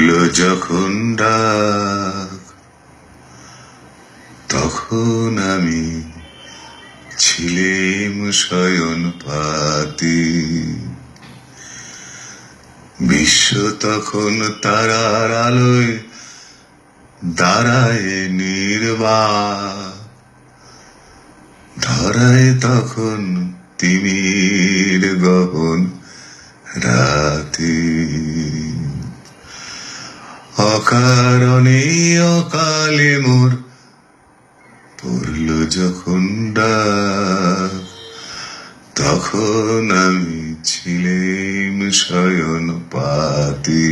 পড়ল যখন ডাক, তখন আমি ছিলেম শয়ন পাতি। বিশ্ব তখন তারার আলোয় দাঁড়ায় নির্বাক, ধরায় তখন তিমির গহন রাতে। অকারণে অকালে মোর পড়ল যখন ডাক, তখন আমি ছিলেম শয়ন পাতি।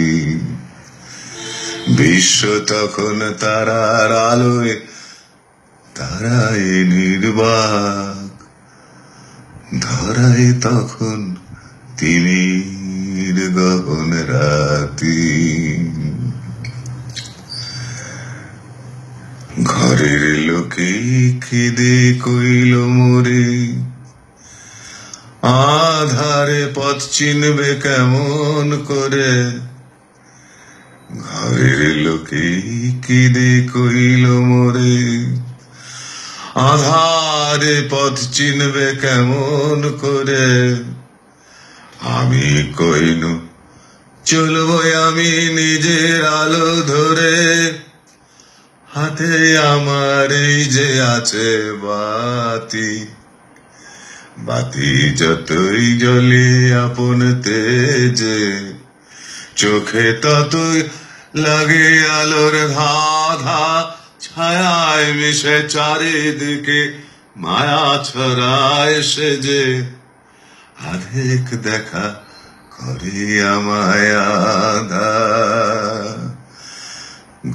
বিশ্ব তখন তারার আলোয় দাঁড়ায় নির্বাক, ধরায় তখন তিমির গহন রাতি। ঘরের লোকে খিদে কইল মোরে, আধারে পথ চিনবে কেমন করে। ঘরের লোকে খিদে কইল মোরে, আধারে পথ চিনবে কেমন করে। আমি কইনু চলবো আমি নিজের আলো ধরে, হাতে আমার এই যে আছে বাতি। বাতি যতই জ্বলে আপন তেজে, চোখে ততই লাগে আলোর ধাঁধা। ছায়ায় মিশে চারিদিকে মায়া ছড়ায় সেজে, আধেক দেখা করে আমায় আধা।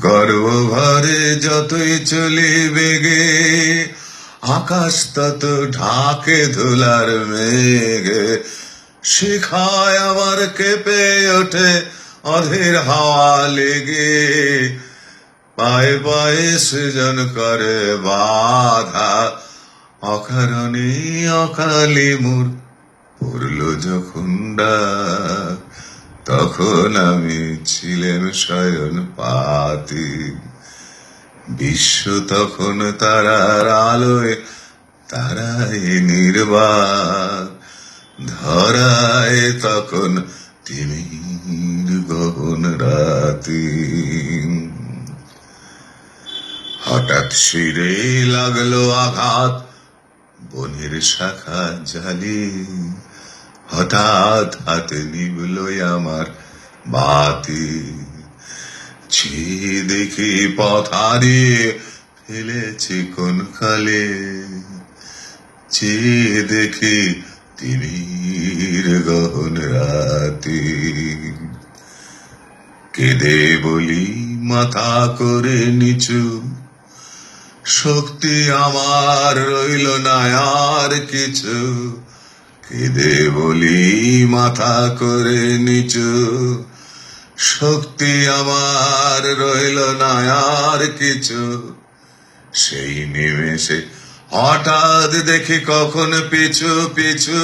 গর্ব ভরে যতই চলি বেগে, আকাশ তত ঢাকে ধুলার মেঘে। শিখায় আমার কেঁপে ওঠে অধীর হাওয়া লেগে, পায়ে পায়ে সৃজন করে বাধা। অকারণে অকালে মোর পড়ল যখন ডাক, তখন আমি ছিলেম শয়ন পাতি। বিশ্ব তখন তারার আলোয় দাঁড়ায় নির্বাক, ধরায় তখন তিমির গহন রাতি। হঠাৎ শিরে লাগলো আঘাত বনের শাখা জালি, হঠাৎ হাতে নিভল আমার বাতি। চেয়ে দেখি পথ হারিয়ে ফেলেছি কোন কালে, চেয়ে দেখি তিমির গহন রাতি। কেঁদে বলি মাথা করে নিচু, শক্তি আমার রইল না আর কিছু। কেঁদে বলি মাথা করে নিচু, শক্তি আমার রইল না আর কিছু। সেই নিমেষে হঠাৎ দেখি কখন পিছু পিছু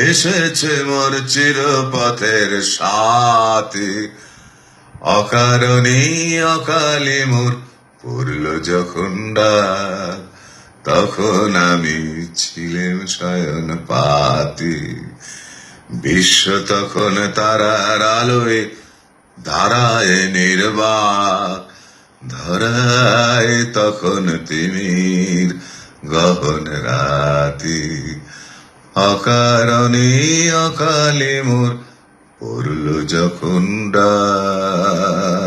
এসেছে মোর চিরপথের সাথী। অকারণে অকালে মোর পড়ল যখন ডাক, তখন আমি ছিলেম শয়ন পাতি। বিশ্ব তখন তারার আলোয় দাঁড়ায় নির্বাক, ধরায় তখন তিমির গহন রাতি। অকারণে অকালে মোর পড়ল যখন ডাক।